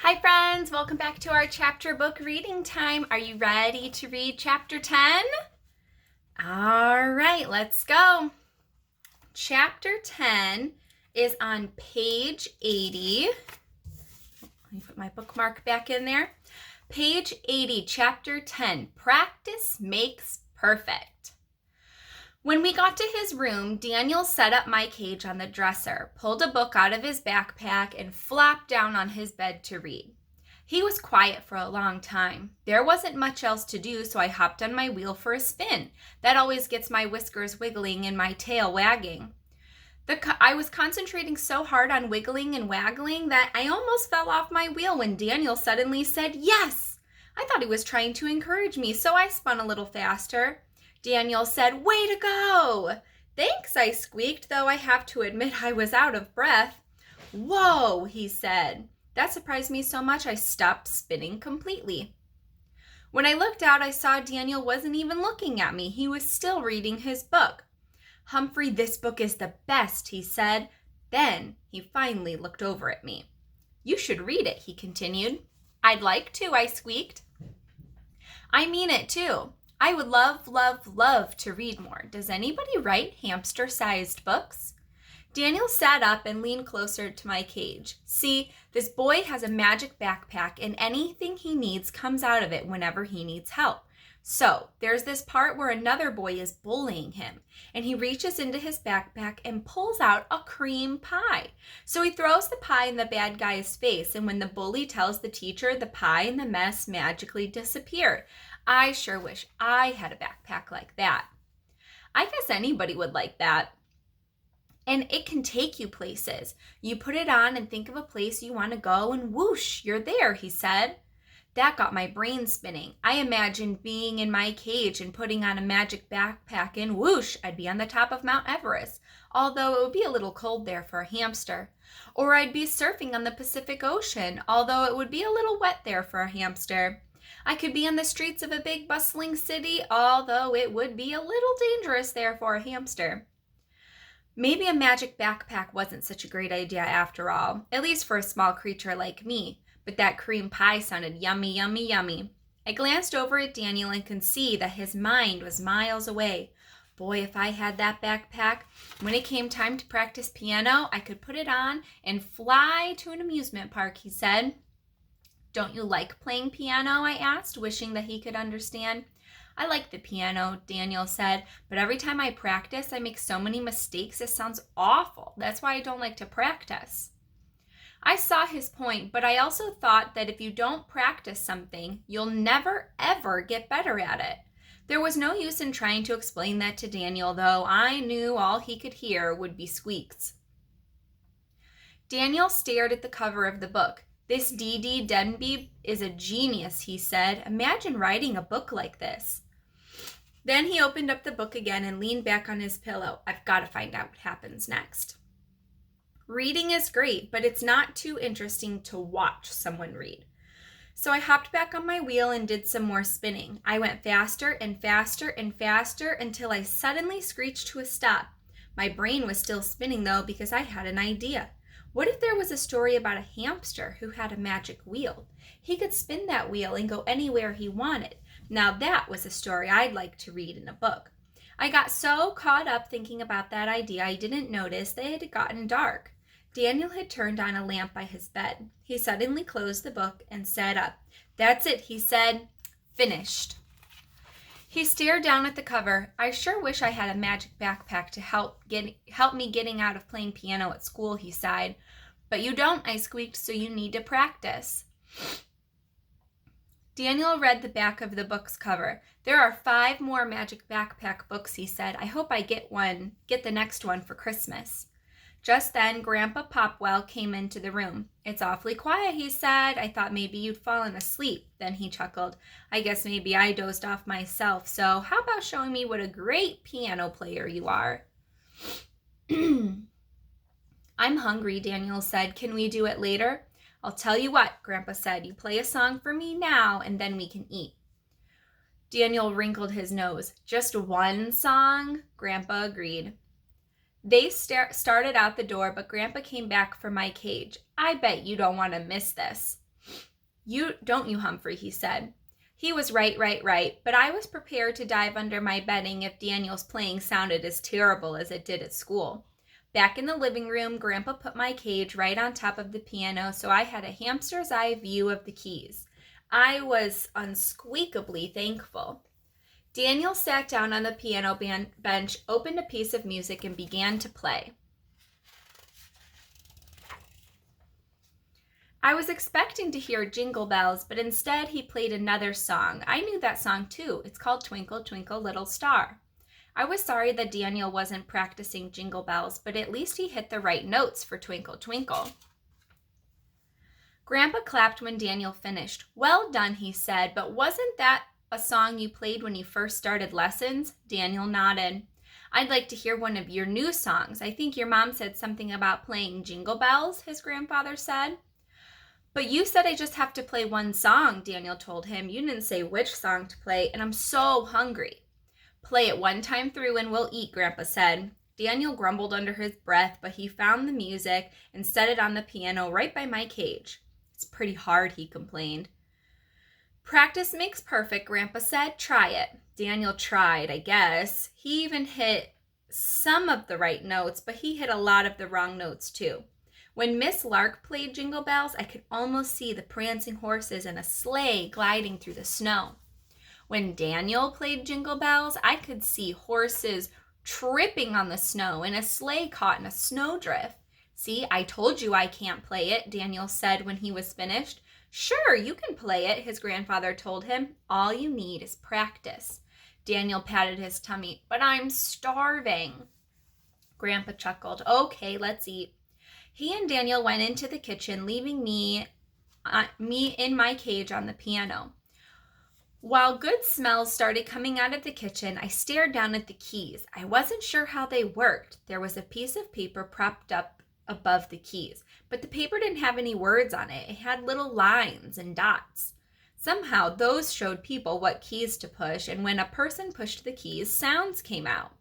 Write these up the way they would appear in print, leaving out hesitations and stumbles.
Hi friends, welcome back to our chapter book reading time. Are you ready to read chapter 10? All right, let's go. Chapter 10 is on page 80. Let me put my bookmark back in there. Page 80, chapter 10, Practice Makes Perfect. When we got to his room, Daniel set up my cage on the dresser, pulled a book out of his backpack, and flopped down on his bed to read. He was quiet for a long time. There wasn't much else to do, so I hopped on my wheel for a spin. That always gets my whiskers wiggling and my tail wagging. I was concentrating so hard on wiggling and waggling that I almost fell off my wheel when Daniel suddenly said, "Yes!" I thought he was trying to encourage me, so I spun a little faster. Daniel said, "Way to go!" "Thanks," I squeaked, though I have to admit I was out of breath. "Whoa," he said. That surprised me so much I stopped spinning completely. When I looked out, I saw Daniel wasn't even looking at me. He was still reading his book. "Humphrey, this book is the best," he said. Then he finally looked over at me. "You should read it," he continued. "I'd like to," I squeaked. "I mean it too. I would love to read more. Does anybody write hamster-sized books?" Daniel sat up and leaned closer to my cage. "See, this boy has a magic backpack, and anything he needs comes out of it whenever he needs help. So there's this part where another boy is bullying him, and he reaches into his backpack and pulls out a cream pie. So he throws the pie in the bad guy's face, and when the bully tells the teacher, the pie and the mess magically disappear. I sure wish I had a backpack like that." I guess anybody would like that. "And it can take you places. You put it on and think of a place you want to go, and whoosh, you're there," he said. That got my brain spinning. I imagined being in my cage and putting on a magic backpack, and whoosh, I'd be on the top of Mount Everest, although it would be a little cold there for a hamster. Or I'd be surfing on the Pacific Ocean, although it would be a little wet there for a hamster. I could be on the streets of a big bustling city, although it would be a little dangerous there for a hamster. Maybe a magic backpack wasn't such a great idea after all, at least for a small creature like me, but that cream pie sounded yummy, yummy, yummy. I glanced over at Daniel and could see that his mind was miles away. Boy, if I had that backpack. When it came time to practice piano, I could put it on and fly to an amusement park, he said. "Don't you like playing piano?" I asked, wishing that he could understand. "I like the piano," Daniel said, "but every time I practice, I make so many mistakes it sounds awful. That's why I don't like to practice." I saw his point, but I also thought that if you don't practice something, you'll never, ever get better at it. There was no use in trying to explain that to Daniel, though I knew all he could hear would be squeaks. Daniel stared at the cover of the book. "This D.D. Denby is a genius," he said. "Imagine writing a book like this." Then he opened up the book again and leaned back on his pillow. I've got to find out what happens next. Reading is great, but it's not too interesting to watch someone read. So I hopped back on my wheel and did some more spinning. I went faster and faster and faster until I suddenly screeched to a stop. My brain was still spinning though because I had an idea. What if there was a story about a hamster who had a magic wheel? He could spin that wheel and go anywhere he wanted. Now that was a story I'd like to read in a book. I got so caught up thinking about that idea I didn't notice that it had gotten dark. Daniel had turned on a lamp by his bed. He suddenly closed the book and sat up. "That's it," he said. "Finished." He stared down at the cover. "I sure wish I had a magic backpack to help me getting out of playing piano at school," he sighed. "But you don't," I squeaked, "so you need to practice." Daniel read the back of the book's cover. "There are 5 more magic backpack books," he said. "I hope I get the next one for Christmas." Just then, Grandpa Popwell came into the room. "It's awfully quiet," he said. "I thought maybe you'd fallen asleep." Then he chuckled. "I guess maybe I dozed off myself, so how about showing me what a great piano player you are?" "I'm hungry," Daniel said. "Can we do it later?" "I'll tell you what," Grandpa said. "You play a song for me now, and then we can eat." Daniel wrinkled his nose. "Just one song?" Grandpa agreed. They started out the door, but Grandpa came back for my cage. "I bet you don't want to miss this." Don't you, Humphrey, he said. He was right, but I was prepared to dive under my bedding if Daniel's playing sounded as terrible as it did at school. Back in the living room, Grandpa put my cage right on top of the piano so I had a hamster's eye view of the keys. I was unsqueakably thankful. Daniel sat down on the piano bench, opened a piece of music, and began to play. I was expecting to hear Jingle Bells, but instead he played another song. I knew that song too. It's called Twinkle, Twinkle, Little Star. I was sorry that Daniel wasn't practicing Jingle Bells, but at least he hit the right notes for Twinkle, Twinkle. Grandpa clapped when Daniel finished. Well done, he said, but wasn't that a song you played when you first started lessons? Daniel nodded. I'd like to hear one of your new songs. I think your mom said something about playing Jingle Bells, his grandfather said. But you said I just have to play one song, Daniel told him. You didn't say which song to play, and I'm so hungry. Play it one time through and we'll eat, Grandpa said. Daniel grumbled under his breath, but he found the music and set it on the piano right by my cage. It's pretty hard, he complained. Practice makes perfect, Grandpa said. Try it. Daniel tried, I guess. He even hit some of the right notes, but he hit a lot of the wrong notes too. When Miss Lark played Jingle Bells, I could almost see the prancing horses and a sleigh gliding through the snow. When Daniel played Jingle Bells, I could see horses tripping on the snow and a sleigh caught in a snowdrift. See, I told you I can't play it, Daniel said when he was finished. Sure, you can play it, his grandfather told him. All you need is practice. Daniel patted his tummy. But I'm starving. Grandpa chuckled. Okay, let's eat. He and Daniel went into the kitchen, leaving me in my cage on the piano. While good smells started coming out of the kitchen, I stared down at the keys. I wasn't sure how they worked. There was a piece of paper propped up above the keys, but the paper didn't have any words on it. It had little lines and dots. Somehow those showed people what keys to push, and when a person pushed the keys, sounds came out.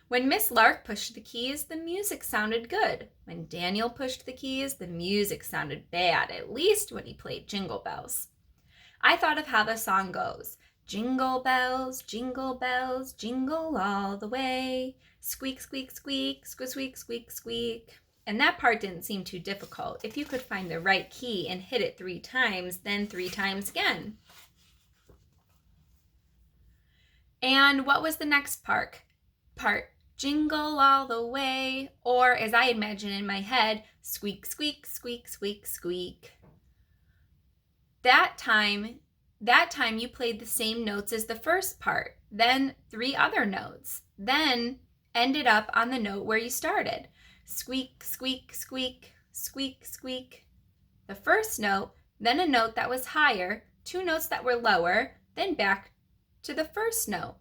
When Miss Lark pushed the keys, the music sounded good. When Daniel pushed the keys, the music sounded bad, at least when he played Jingle Bells. I thought of how the song goes. Jingle bells, jingle all the way. Squeak, squeak, squeak, squeak, squeak, squeak, squeak. And that part didn't seem too difficult. If you could find the right key and hit it 3 times, then 3 times again. And what was the next part? Jingle all the way, or as I imagine in my head, squeak, squeak, squeak, squeak, squeak. That time you played the same notes as the first part, then 3 other notes, then ended up on the note where you started. Squeak, squeak, squeak, squeak, squeak. The first note, then a note that was higher, 2 notes that were lower, then back to the first note.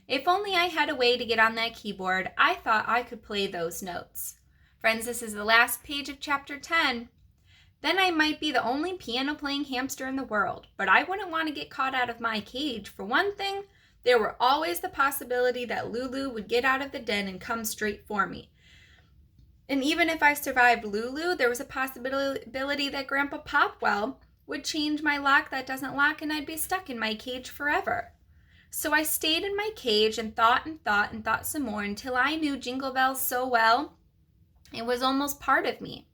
If only I had a way to get on that keyboard, I thought I could play those notes. Friends, this is the last page of chapter 10. Then I might be the only piano-playing hamster in the world, but I wouldn't want to get caught out of my cage. For one thing, there were always the possibility that Lulu would get out of the den and come straight for me. And even if I survived Lulu, there was a possibility that Grandpa Popwell would change my lock that doesn't lock and I'd be stuck in my cage forever. So I stayed in my cage and thought some more until I knew Jingle Bells so well, it was almost part of me.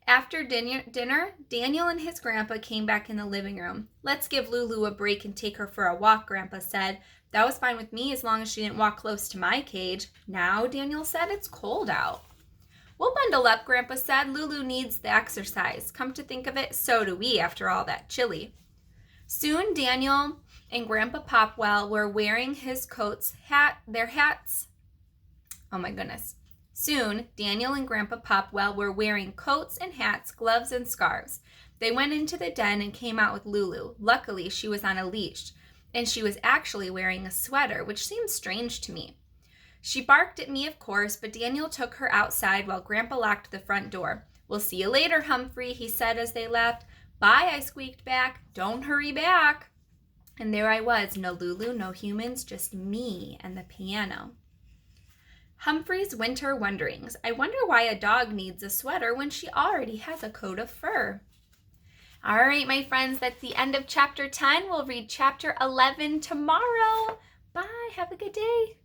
After dinner, Daniel and his grandpa came back in the living room. Let's give Lulu a break and take her for a walk, Grandpa said. That was fine with me as long as she didn't walk close to my cage. Now, Daniel said, it's cold out. We'll bundle up, Grandpa said. Lulu needs the exercise. Come to think of it, so do we after all that chili. Soon, Daniel and Grandpa Popwell were wearing their hats. Oh my goodness. Soon, Daniel and Grandpa Popwell were wearing coats and hats, gloves and scarves. They went into the den and came out with Lulu. Luckily, she was on a leash, and she was actually wearing a sweater, which seemed strange to me. She barked at me, of course, but Daniel took her outside while Grandpa locked the front door. We'll see you later, Humphrey, he said as they left. Bye, I squeaked back. Don't hurry back. And there I was, no Lulu, no humans, just me and the piano. Humphrey's winter wonderings. I wonder why a dog needs a sweater when she already has a coat of fur. All right, my friends, that's the end of chapter 10. We'll read chapter 11 tomorrow. Bye. Have a good day.